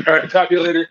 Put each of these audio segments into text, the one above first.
All right, talk to you later.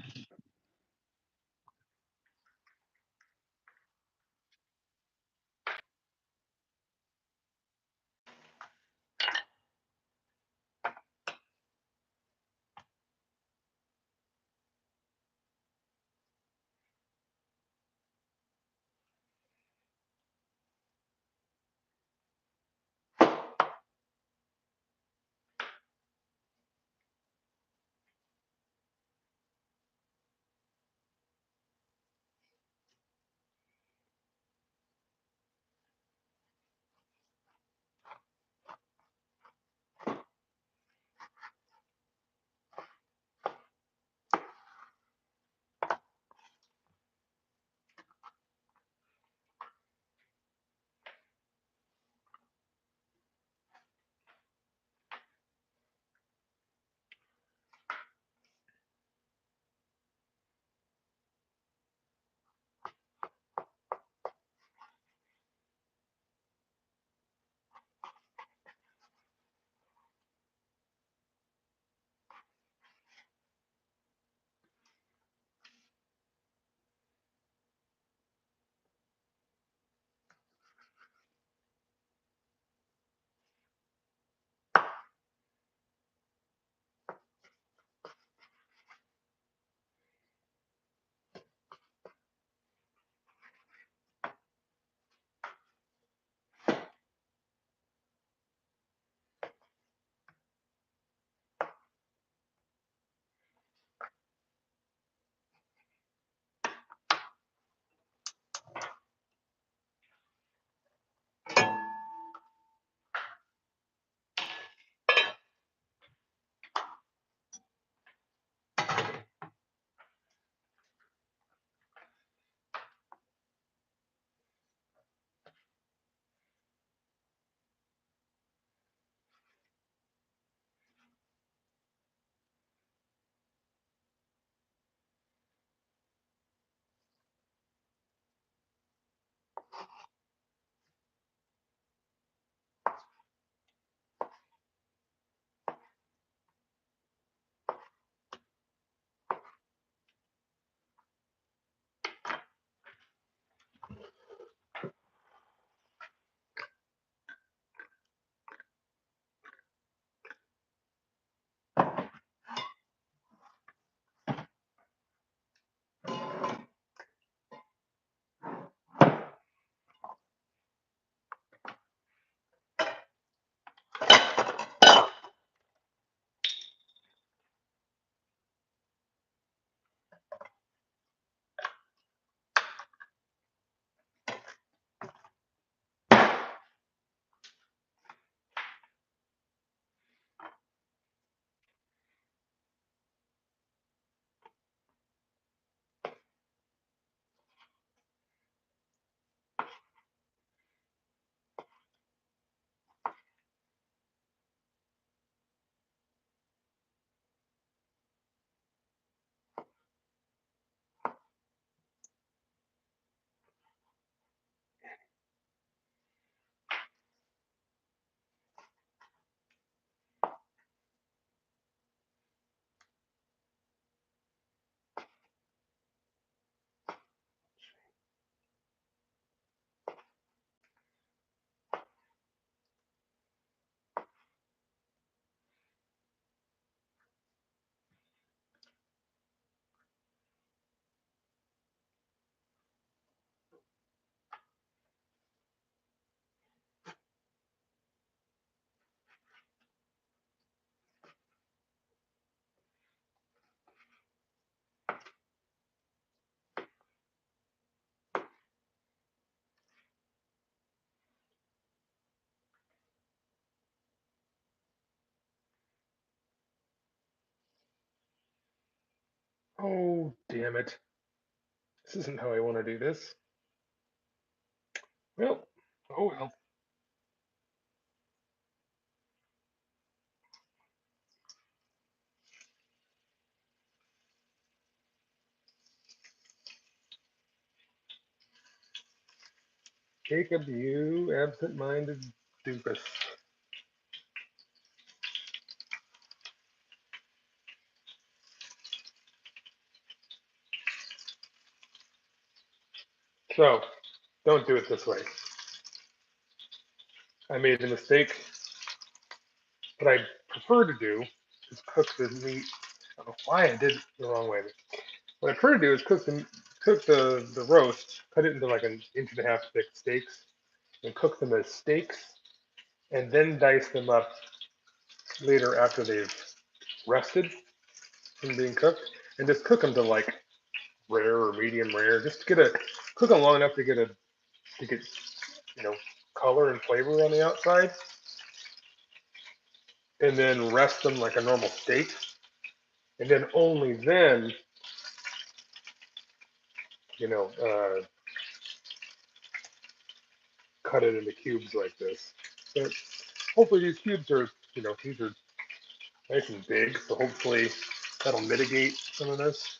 Oh, damn it. This isn't how I want to do this. Well, oh well. Jacob, you absent-minded doofus. So don't do it this way. I made a mistake. What I prefer to do is cook the meat. I don't know why I did it the wrong way. What I prefer to do is cook the roast, cut it into like an inch and a half thick steaks, and cook them as steaks, and then dice them up later after they've rested from being cooked, and just cook them to like rare or medium rare, just to cook them long enough to get you know color and flavor on the outside, and then rest them like a normal steak, and then only then you know cut it into cubes like this. But hopefully these cubes are these are nice and big, so hopefully that'll mitigate some of this.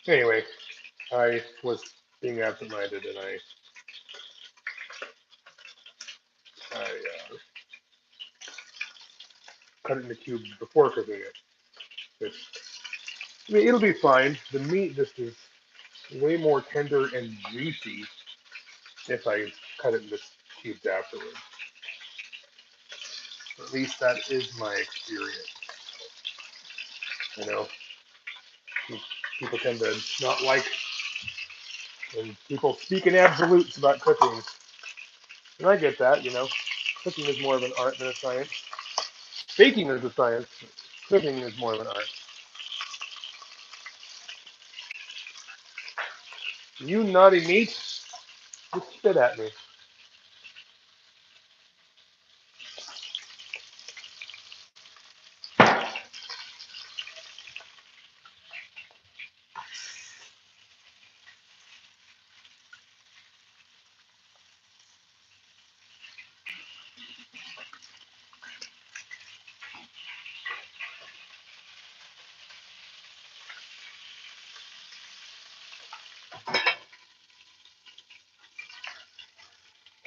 Anyway, I was being absent-minded and I cut it into cubes before cooking it. But, I mean, it'll be fine. The meat just is way more tender and juicy if I cut it into cubes afterwards. At least that is my experience. You know, people tend to not like when people speak in absolutes about cooking, and I get that. Cooking is more of an art than a science. Baking is a science. Cooking is more of an art. You naughty meat, just spit at me.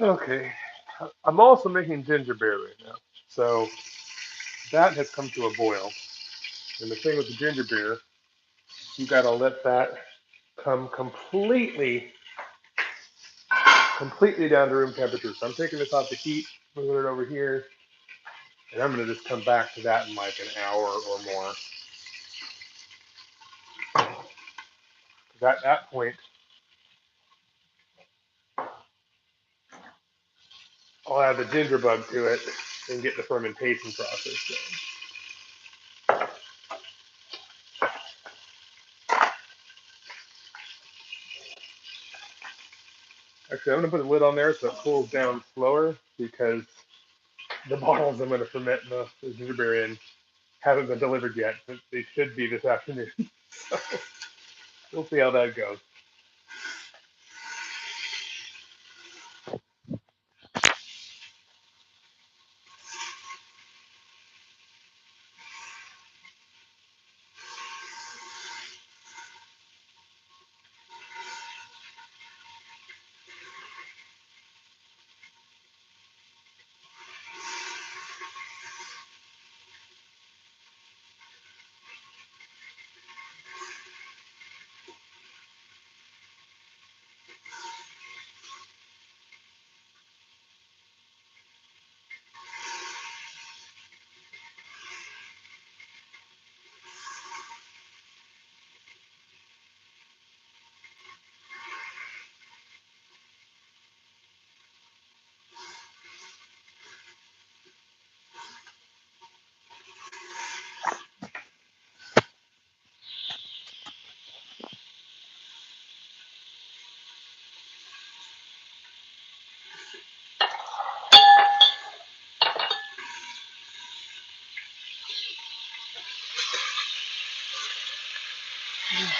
Okay. I'm also making ginger beer right now. So that has come to a boil. And the thing with the ginger beer, you gotta let that come completely down to room temperature. So I'm taking this off the heat, moving it over here, and I'm gonna just come back to that in like an hour or more. Because at that point, I'll add the ginger bug to it and get the fermentation process going. Actually, I'm gonna put the lid on there so it cools down slower because the bottles I'm gonna ferment the ginger beer in haven't been delivered yet, but they should be this afternoon. So we'll see how that goes.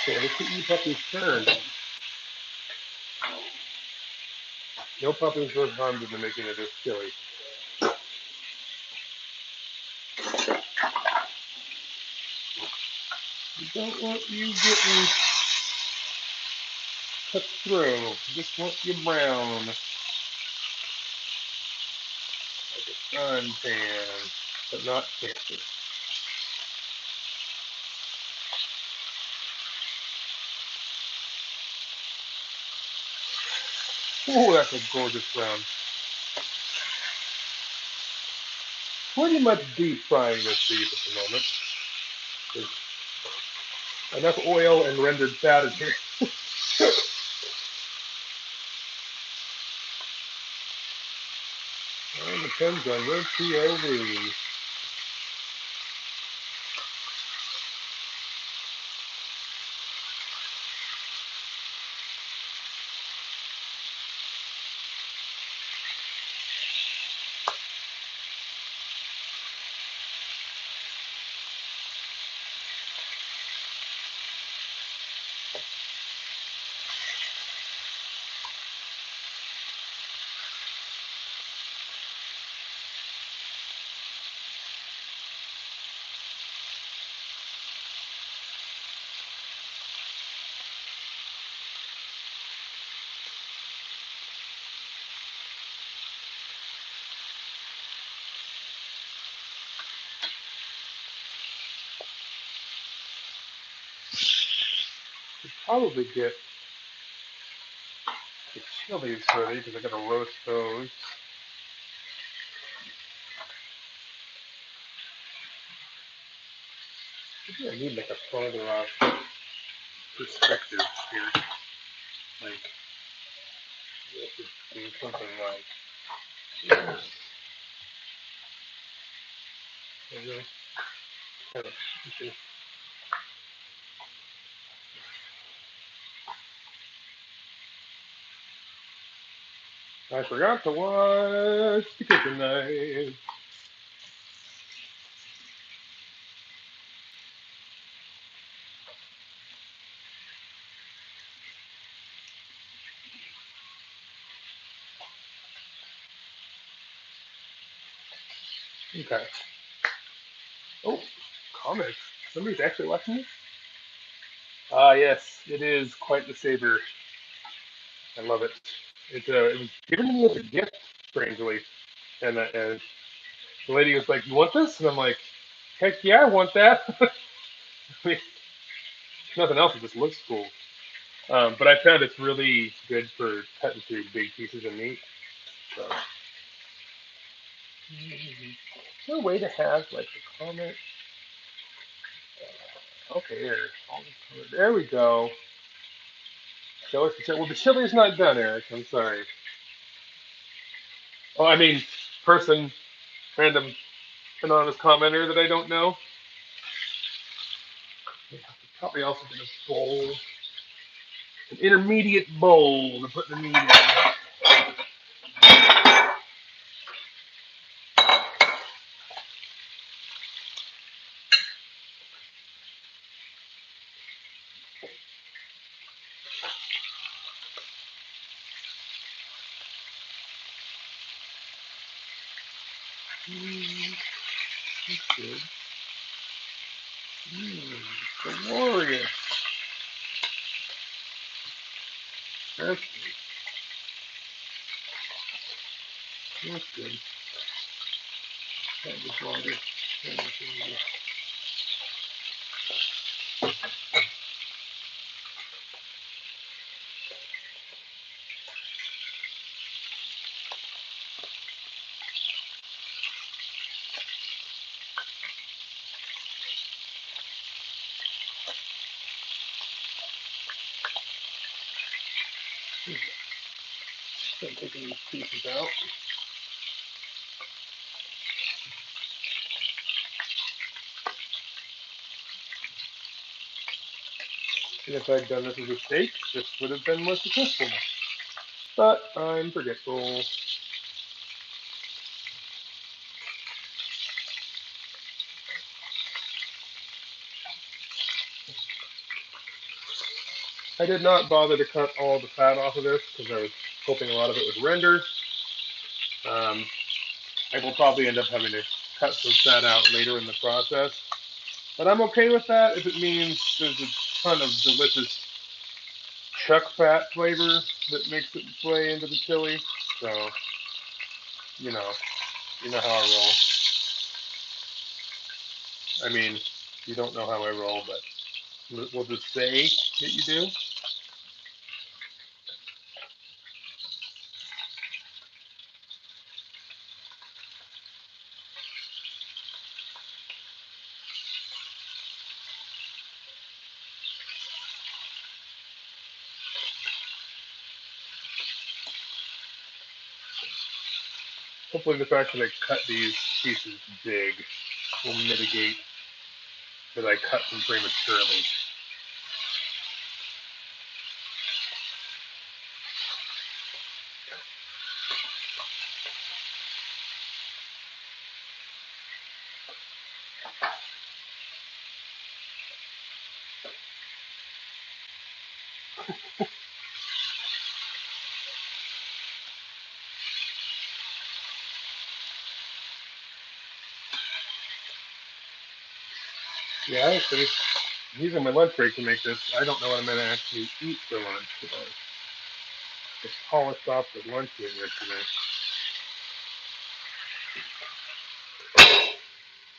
Okay, let's get you puppies turned. No puppies were harmed in the making of this chili. We don't want you getting cut through. We just want you brown, like a suntan, but not fancy. Oh, that's a gorgeous brown. Pretty much deep frying this beef at the moment. There's enough oil and rendered fat in here. Well, it depends on your POV. Probably get the chilies ready because I gotta roast those. Maybe I need like a farther off perspective here. Like, do something like this. And then kind of, I forgot to wash the kitchen knife. Okay. Oh, comments. Somebody's actually watching this? Ah, yes, it is quite the saber. I love it. It was given to me as a gift, strangely. And the lady was like, "You want this?" And I'm like, "Heck yeah, I want that." I mean, if nothing else, it just looks cool. But I found it's really good for cutting through big pieces of meat. So, is there a way to have like a comment? Okay, there we go. Show us the chili. Well, the chili's not done, Eric. I'm sorry. Oh, I mean, person, random anonymous commenter that I don't know. Probably also get a bowl, an intermediate bowl to put the meat in. That's good. Glorious. That's good. That's good. That was longer. That was longer. Start taking these pieces out. And if I'd done this as a steak, this would have been more successful. But I'm forgetful. I did not bother to cut all the fat off of this because I was hoping a lot of it would render. Um, I will probably end up having to cut some fat out later in the process. But I'm okay with that if it means there's a ton of delicious chuck fat flavor that makes its way into the chili. So, you know, you know how I roll. I mean, you don't know how I roll, but we'll just say that you do. Hopefully the fact that I cut these pieces big will mitigate that I cut them prematurely. Yeah, actually, I'm using my lunch break to make this. I don't know what I'm going to actually eat for lunch today. I polished off the lunch meat yesterday.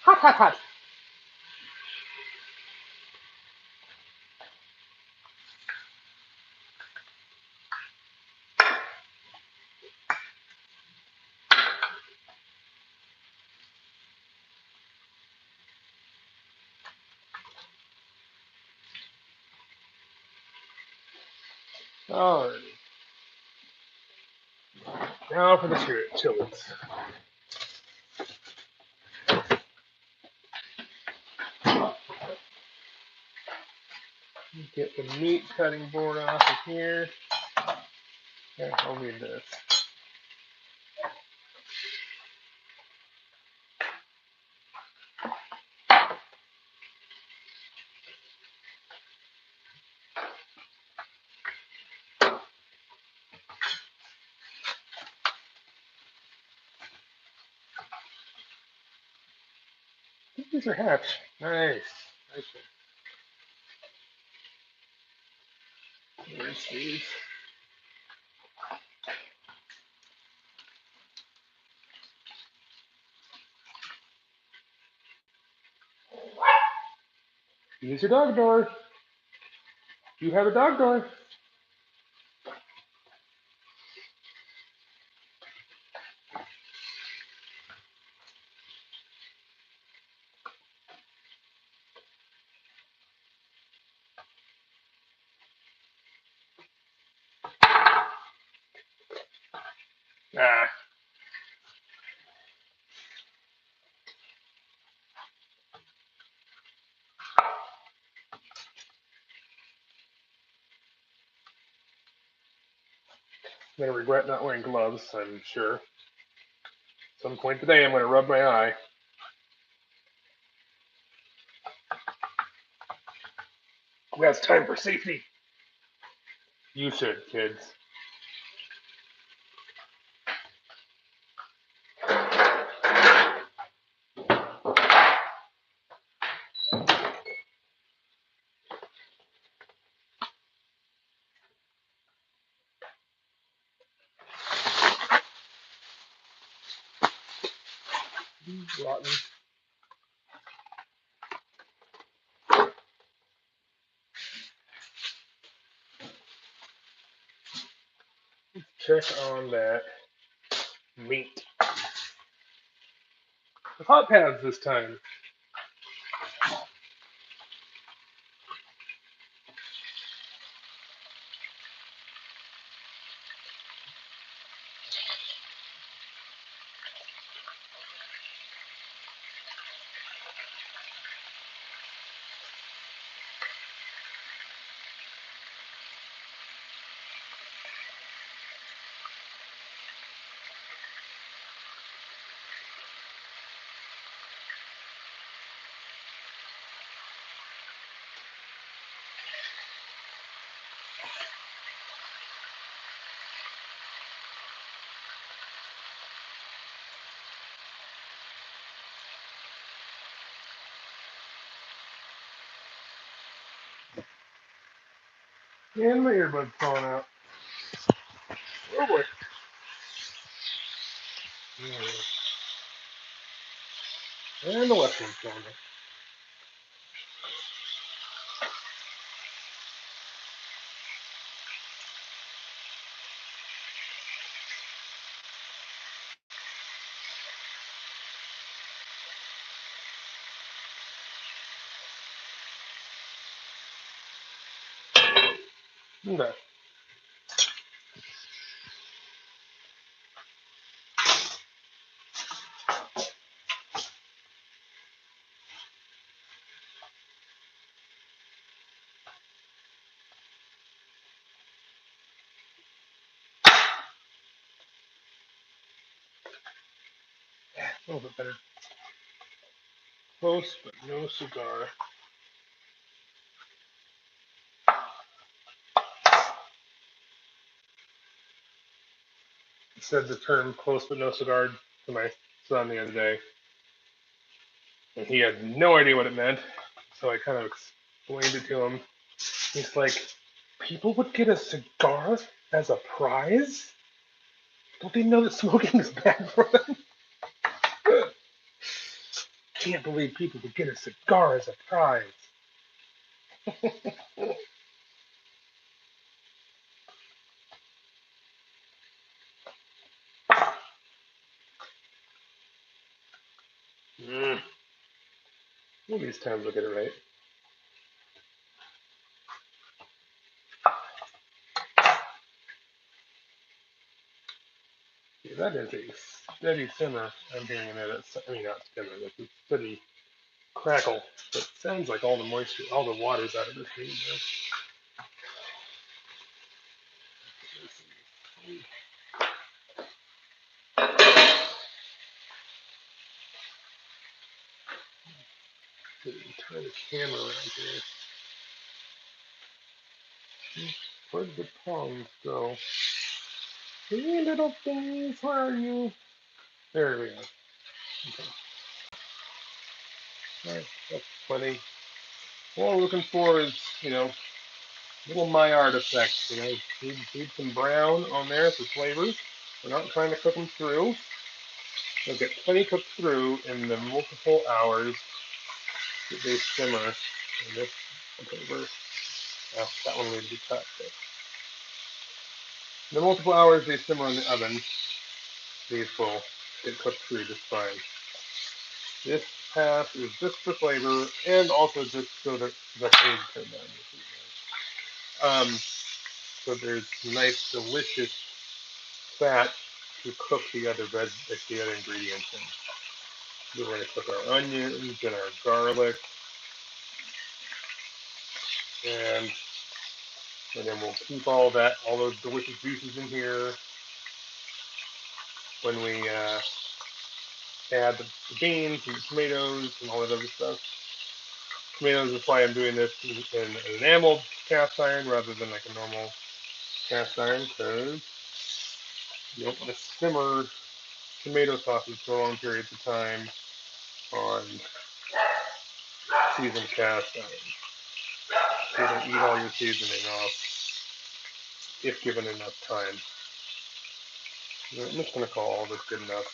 Hot, hot, hot. Alrighty. Now for the chilies. Get the meat cutting board off of here. Yeah, I'll need this. I think these are hatch. Nice. Nice one. Rinse these. Use your dog door. You have a dog door. Ah. I'm going to regret not wearing gloves, I'm sure. At some point today, I'm going to rub my eye. That's time for safety. You should, kids. Rotten. Check on that meat. With hot pads this time. And my earbud's falling out. Oh boy. And the left one's falling out. Okay. A little bit better. Close, but no cigar. I said the term close but no cigar to my son the other day, and he had no idea what it meant. So I kind of explained it to him. He's like, people would get a cigar as a prize? Don't they know that smoking is bad for them? Can't believe people would get a cigar as a prize. Mm. One of these times I'll get it right. Yeah, that is a steady simmer. I'm hearing it. I mean, not simmer, but it's a steady crackle. But it sounds like all the moisture, all the water's out of this meat. Turn the camera around here. Where'd the tongs go? Hey, little things, where are you? There we go. Okay. All right, that's plenty. What we're looking for is, little Maillard effect. Need some brown on there for flavor. We're not trying to cook them through. They'll get plenty cooked through in the multiple hours that they simmer. And this, okay, that one needs to be cut. But the multiple hours they simmer in the oven, these will get cooked through just fine. This pass is just for flavor and also just so that the egg turn down. So there's nice, delicious fat to cook the other the other ingredients in. We're going to cook our onions and our garlic, and then we'll keep all those delicious juices in here when we add the beans and the tomatoes and all that other stuff. Tomatoes is why I'm doing this in an enameled cast iron rather than like a normal cast iron, because you don't want to simmer tomato sauces for long periods of time on seasoned cast iron. You can eat all your seasoning off if given enough time. I'm just going to call all this good enough.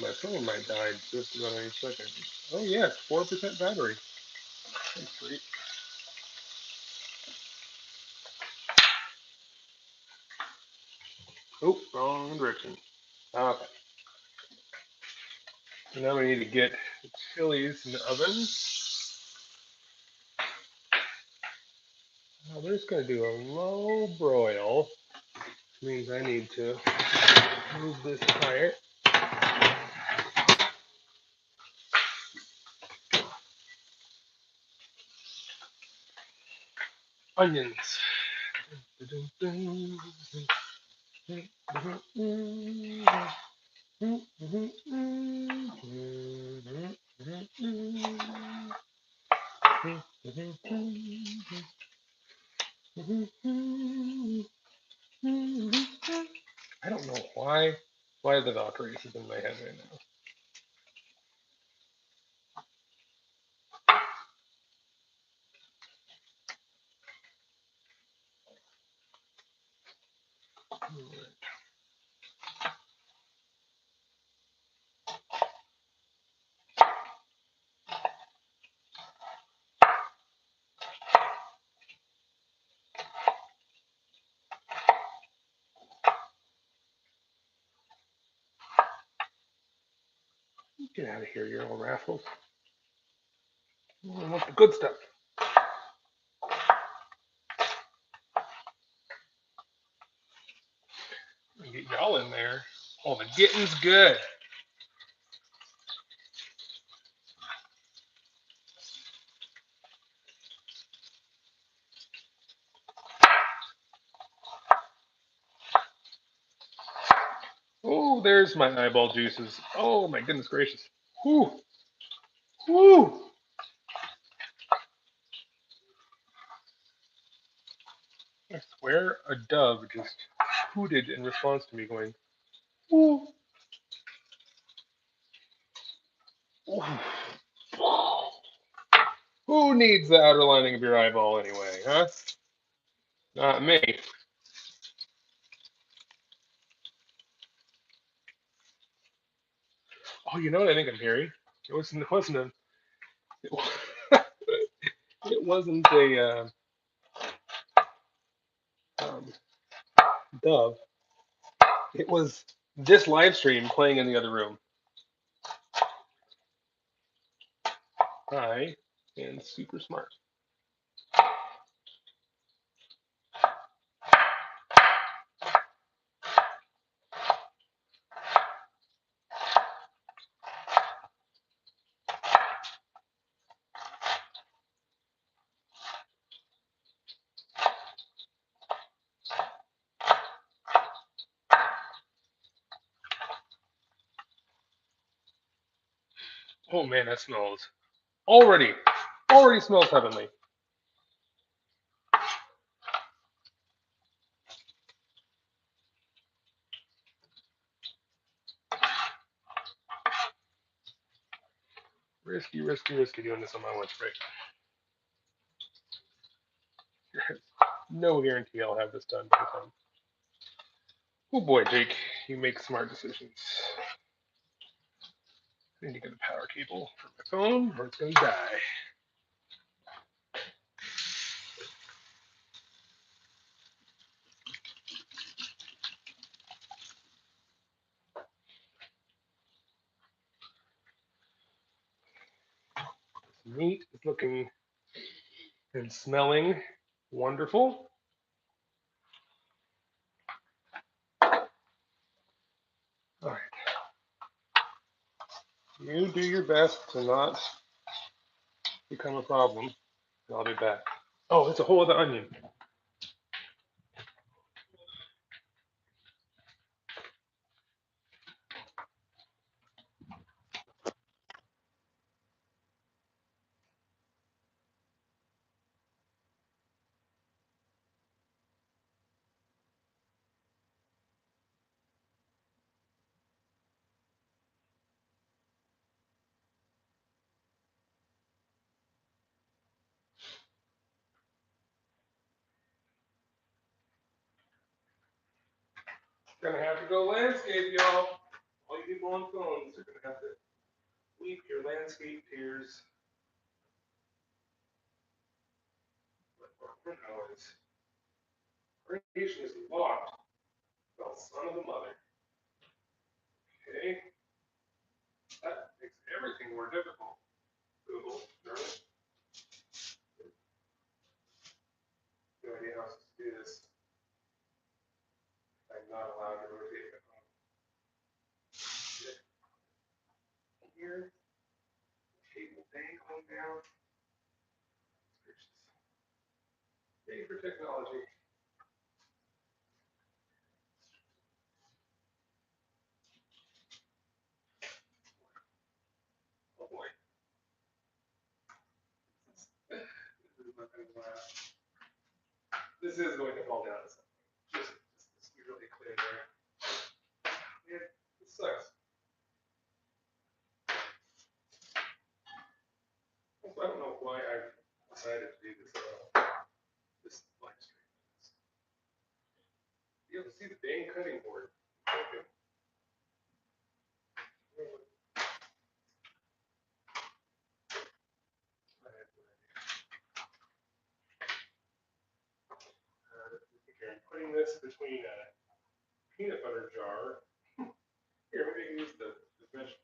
My phone might die just about any second. Oh yes, 4% battery. That's great. Oh, wrong direction. Okay. So now we need to get the chilies in the oven. Now we're just going to do a low broil, which means I need to move this higher. Onions. I don't know why the Valkyrie is in my head right now. Get out of here, you little rascals. I want the good stuff. Get y'all in there. Oh, the getting's good. Oh, there's my eyeball juices. Oh my goodness gracious. Whoo, whoo. I swear a dove just hooted in response to me going, whoo. Who needs the outer lining of your eyeball anyway, huh? Not me. Oh, you know what I think I'm hearing? It wasn't a it, it wasn't a um, dove. It was this live stream playing in the other room. I am super smart. Oh man, that smells already smells heavenly. Risky, risky, risky doing this on my lunch break. There's no guarantee I'll have this done by the time. Oh boy, Jake, you make smart decisions. I need to get a power cable for my phone or it's gonna die. This meat is looking and smelling wonderful. All right, you do your best to not become a problem, and I'll be back. Oh, it's a whole other onion. Gonna have to go landscape, y'all. All you people on phones are gonna have to weep your landscape tears. But for hours, radiation is locked. Well, son of a mother. Okay, that makes everything more difficult. Google, darn it. No idea how to do this. I'm not allowed to rotate it here. Cable dangling down. Yay for technology. Oh boy. This is not going to last. This is going to fall down. Just be really clear there. Yeah, it sucks. Also, I don't know why I decided to do this this live stream. You have to see the dang cutting board. Okay. I'm putting this between a peanut butter jar. Here, maybe use the fruit basket.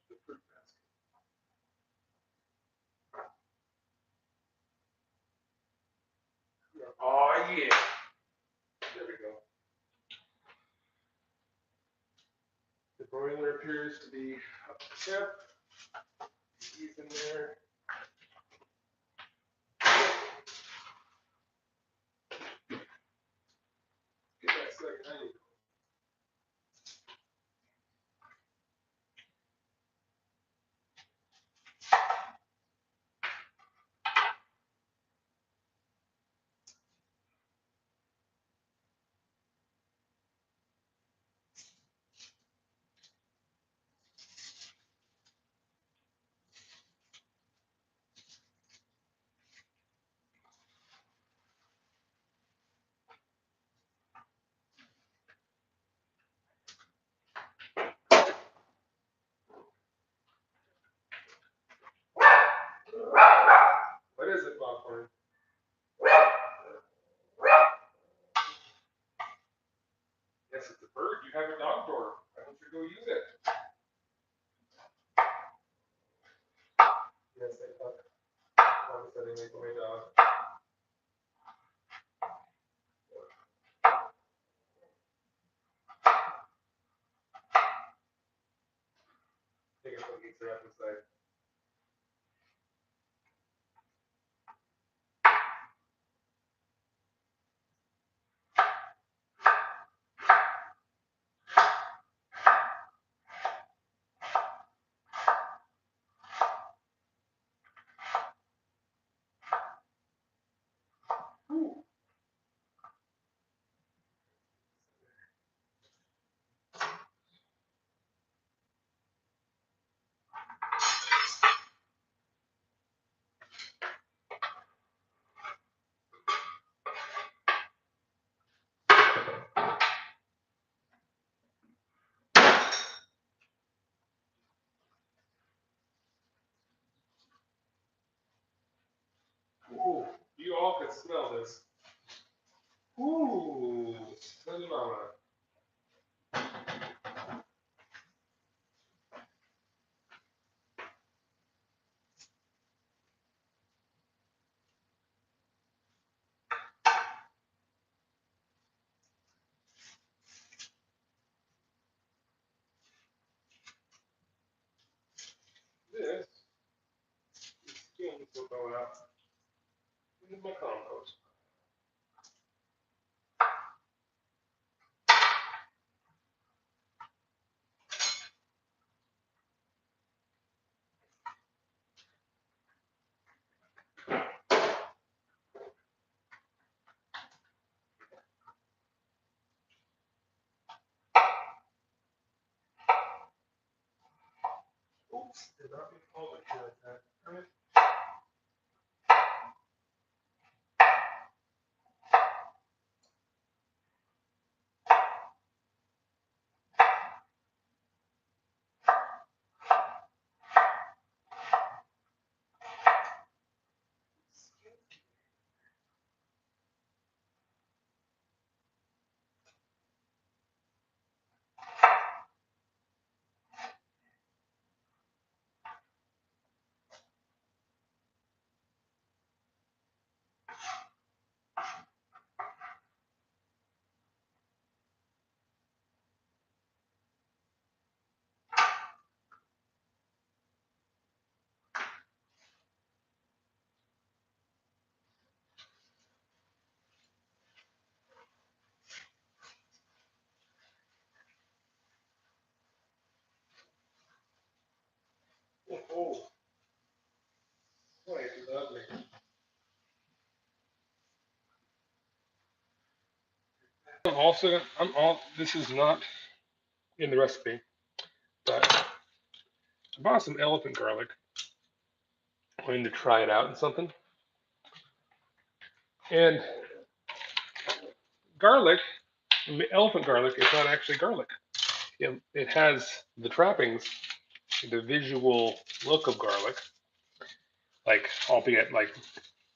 Oh yeah. There we go. The broiler appears to be up to step. He's in there. Get that second onion. have a dog door. Why don't you go use it? Yes, I thought. All of a sudden, they go my dog. I think it's what eats her up inside. Ooh, you all can smell this. Ooh, smell mama. This skins will go out into my compost. Oops, did not mean to hold it like that. Damn it. Oh, boy, it's ugly. This is not in the recipe, but I bought some elephant garlic. I wanted to try it out in something. And garlic, elephant garlic, is not actually garlic. It has the trappings, the visual look of garlic, like albeit like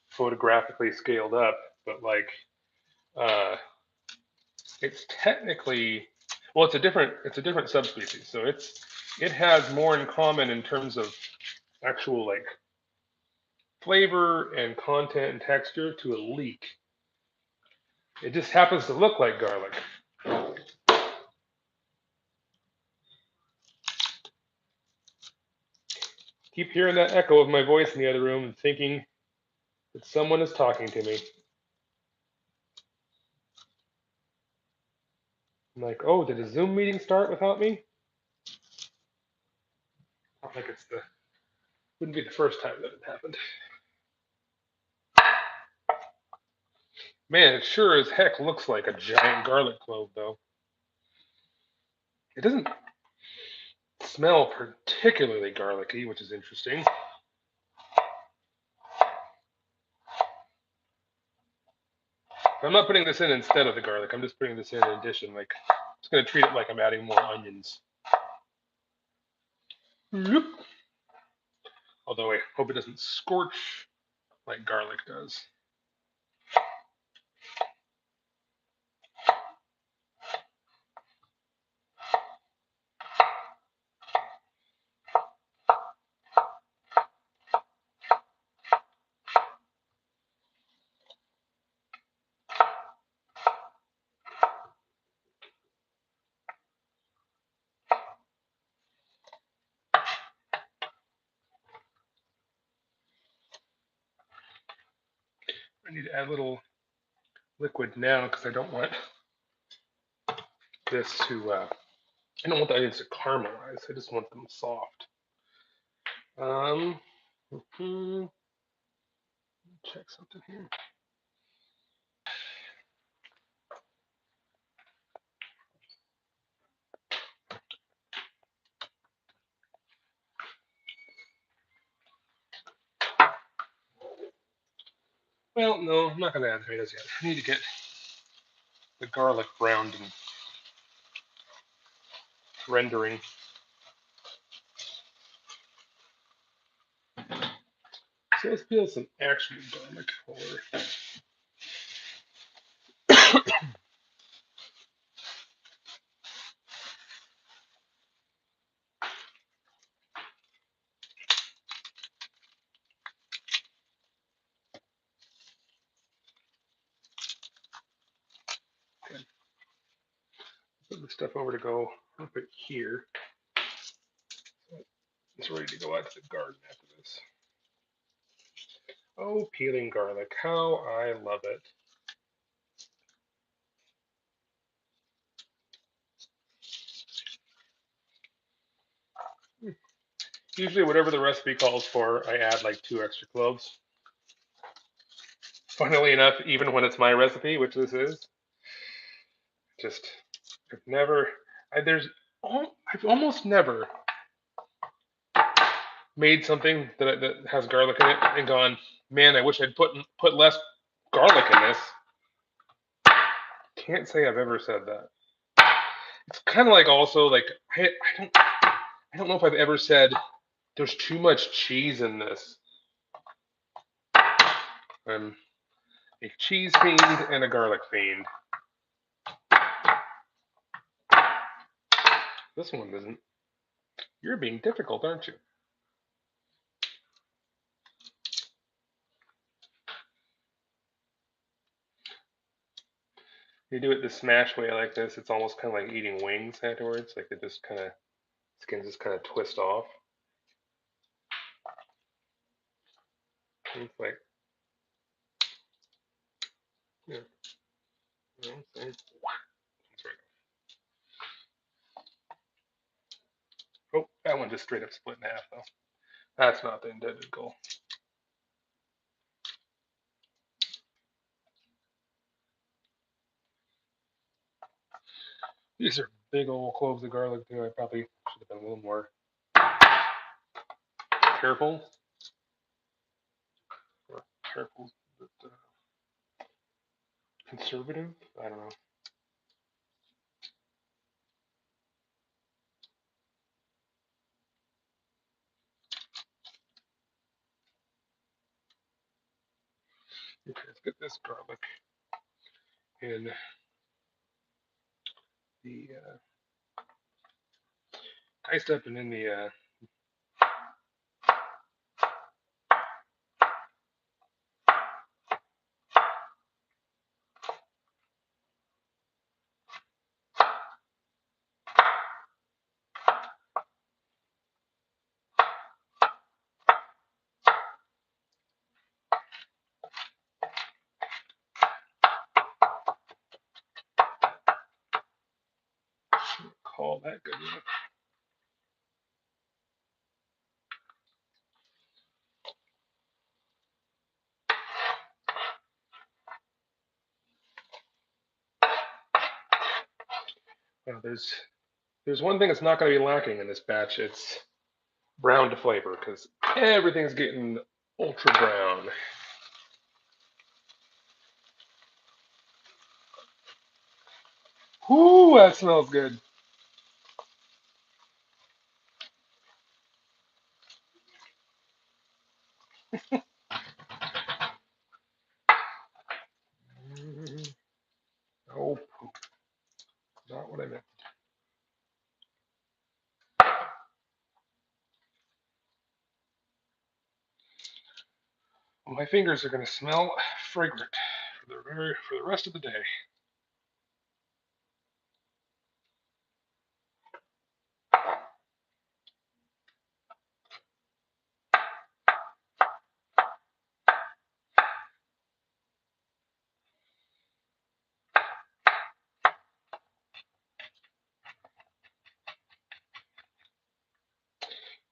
photographically scaled up, but like uh, it's technically well, it's a different subspecies, so it has more in common in terms of actual like flavor and content and texture to a leek. It just happens to look like garlic. Keep hearing that echo of my voice in the other room and thinking that someone is talking to me. I'm like, oh, did a Zoom meeting start without me? Not like wouldn't be the first time that it happened. Man, it sure as heck looks like a giant garlic clove, though. It doesn't smell particularly garlicky, which is interesting. I'm not putting this in instead of the garlic. I'm just putting this in addition. Like, I'm just gonna treat it like I'm adding more onions. Yep. Although I hope it doesn't scorch like garlic does. I need to add a little liquid now because I don't want this to. I don't want the onions to caramelize. I just want them soft. Hmm, check something here. Well, no, I'm not going to add tomatoes yet. I need to get the garlic browned and rendering. So let's peel some actual garlic over. Okay. Put the stuff over to go. I'll put it here. It's ready to go out to the garden after this. Oh, peeling garlic. How I love it. Usually, whatever the recipe calls for, I add like 2 extra cloves. Funnily enough, even when it's my recipe, which this is, just I've never, I've almost never made something that has garlic in it and gone, man, I wish I'd put less garlic in this. Can't say I've ever said that. It's kind of like also like I don't know if I've ever said there's too much cheese in this. I'm a cheese fiend and a garlic fiend. This one isn't. You're being difficult, aren't you? You do it the smash way like this, it's almost kind of like eating wings afterwards. Like it just kind of skin just kind of twist off. It's like, yeah, that's right. Oh, that one just straight up split in half though. That's not the intended goal. These are big old cloves of garlic too. I probably should have been a little more careful. Careful, but conservative. I don't know. Okay, let's get this garlic in the diced up and in the call that good enough. Now there's one thing that's not going to be lacking in this batch. It's brown to flavor because everything's getting ultra brown. Whoo, that smells good. Oh, not what I meant. My fingers are going to smell fragrant for the rest of the day.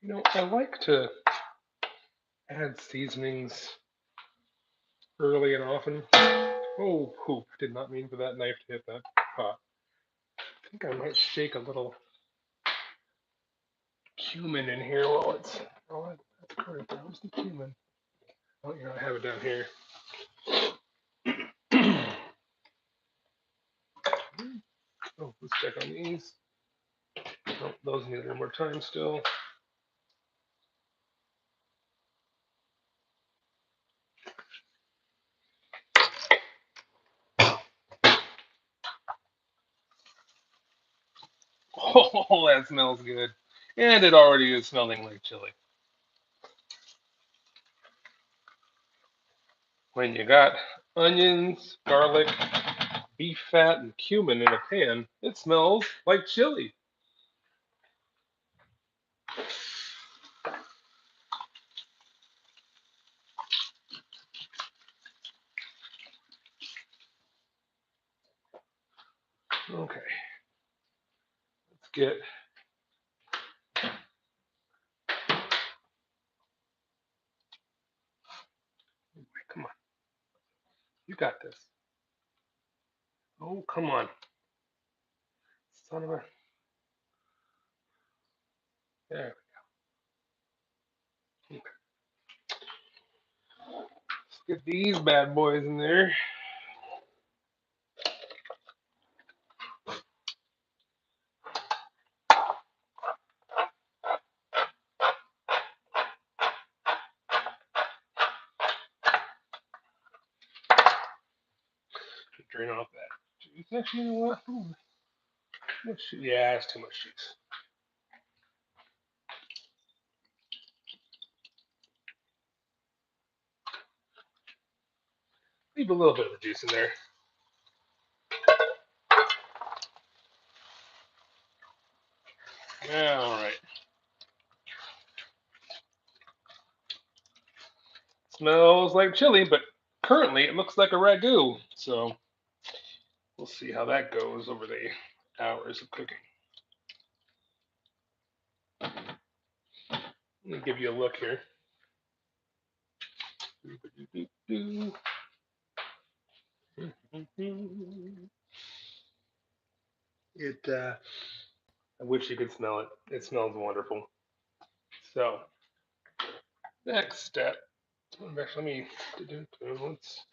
You know, I like to add seasonings early and often. Oh, poop. Did not mean for that knife to hit that pot. I think I might shake a little cumin in here while it's. Oh, that's correct. Where's the cumin? Oh, you know, I have it down here. Oh, let's check on these. Oh, those need a little more time still. Oh, that smells good. And it already is smelling like chili. When you got onions, garlic, beef fat, and cumin in a pan, it smells like chili. Okay, let's get. Come on, you got this. Oh, come on, son of a. There. Okay. Let's get these bad boys in there. Drain off that juice. Actually, you know what? Yeah, it's too much juice. Leave a little bit of the juice in there. Yeah, all right. Smells like chili, but currently it looks like a ragu. So we'll see how that goes over the hours of cooking. Let me give you a look here. It. I wish you could smell it. It smells wonderful. So next step. Actually, let me. Let's.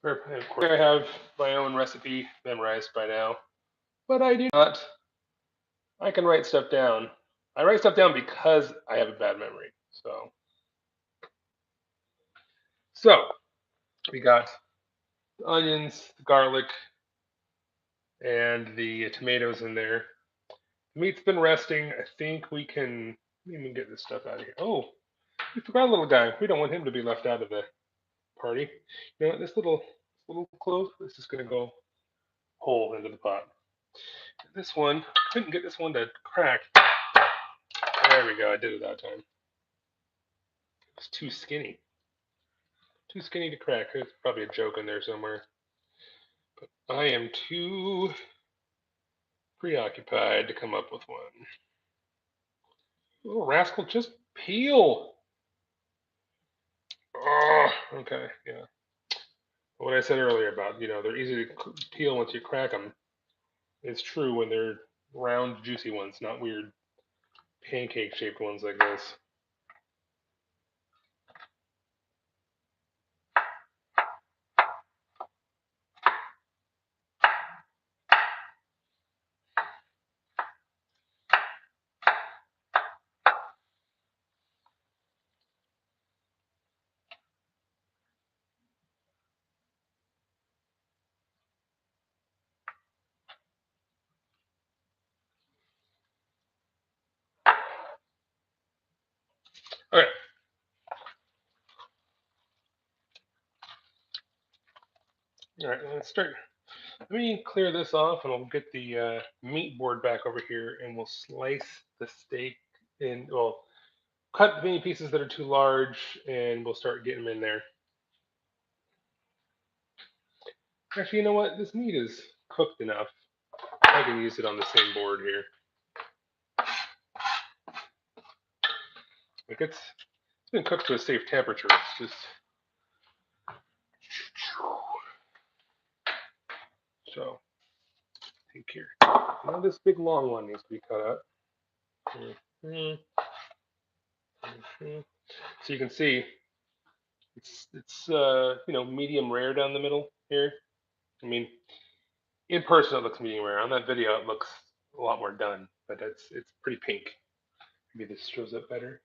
Of course, I have my own recipe memorized by now, but I do not. I can write stuff down. I write stuff down because I have a bad memory. So we got the onions, the garlic, and the tomatoes in there. The meat's been resting. I think we can even get this stuff out of here. Oh, we forgot a little guy. We don't want him to be left out of the party. You know what? This little clove is just gonna go whole into the pot. This one, I couldn't get this one to crack. There we go. I did it that time. It's too skinny. Too skinny to crack. There's probably a joke in there somewhere. But I am too preoccupied to come up with one. Little rascal, just peel. Oh, okay, yeah. What I said earlier about, they're easy to peel once you crack them. It's true when they're round, juicy ones, not weird pancake-shaped ones like this. All right. All right, let's start. Let me clear this off and we'll get the meat board back over here and we'll slice the steak in, well, cut the pieces that are too large and we'll start getting them in there. Actually, you know what? This meat is cooked enough. I can use it on the same board here. Like it's been cooked to a safe temperature. It's just so take care. Now this big long one needs to be cut up. Mm-hmm. Mm-hmm. So you can see it's you know, medium rare down the middle here. I mean, in person it looks medium rare. On that video it looks a lot more done, but it's pretty pink. Maybe this shows up better.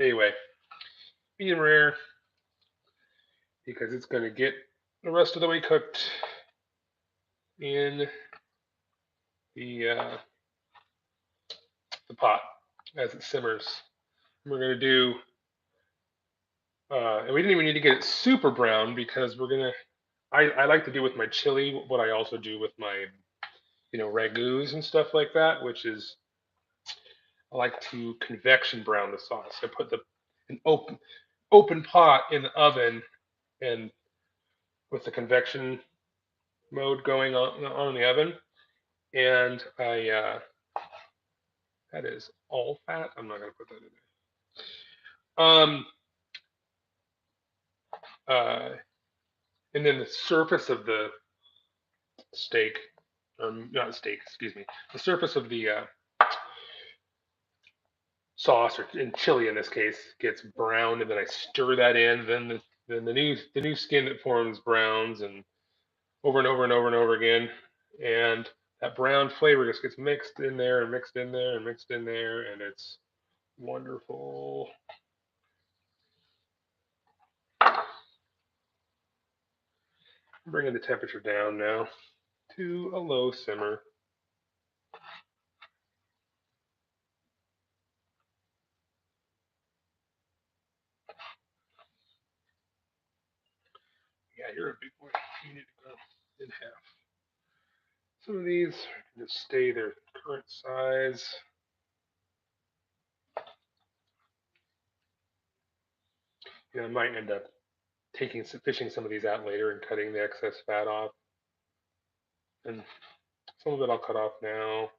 Anyway, medium rare because it's going to get the rest of the way cooked in the pot as it simmers. We're going to do, and we didn't even need to get it super brown because we're going to. I like to do with my chili what I also do with my, you know, ragouts and stuff like that, which is I like to convection brown the sauce. I put an open pot in the oven and with the convection mode going on in the oven, and that is all fat. I'm not gonna put that in there. Uh, and then the surface of the steak, not steak, excuse me, the surface of the sauce or in chili in this case gets brown, and then I stir that in. Then the new skin that forms browns and over and over and over and over again, and that brown flavor just gets mixed in there and mixed in there and mixed in there, and it's wonderful. I'm bringing the temperature down now to a low simmer. Yeah, you're a big boy. You need to go in half. Some of these can just stay their current size. You know, I might end up fishing some of these out later and cutting the excess fat off. And some of it I'll cut off now,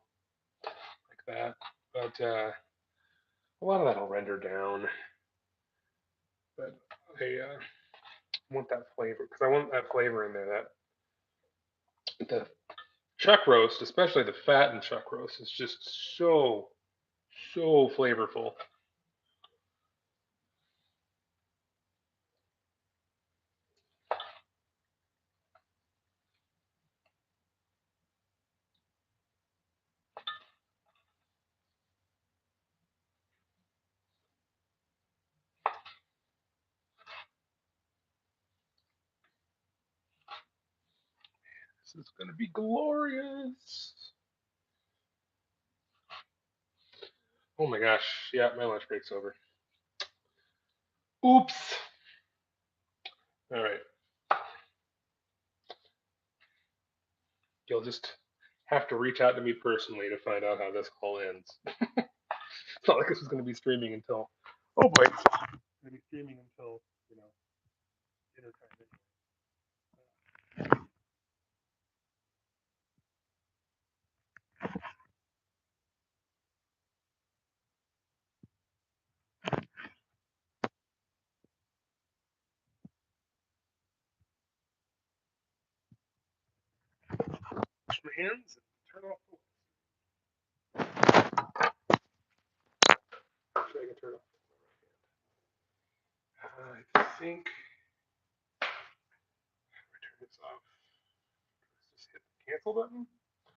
like that. But a lot of that will render down. But I want that flavor because I want that flavor in there. That the chuck roast, especially the fat in chuck roast, is just so flavorful. This is gonna be glorious. Oh my gosh, yeah, my lunch break's over. Oops. All right, you'll just have to reach out to me personally to find out how this all ends. It's not like this is going to be streaming until. Oh boy, it's going to be streaming until, you know, dinner time. Wash my hands and turn off the lights. Actually, I can turn off the right hand. I think. Turn this off. Let's just hit the cancel button.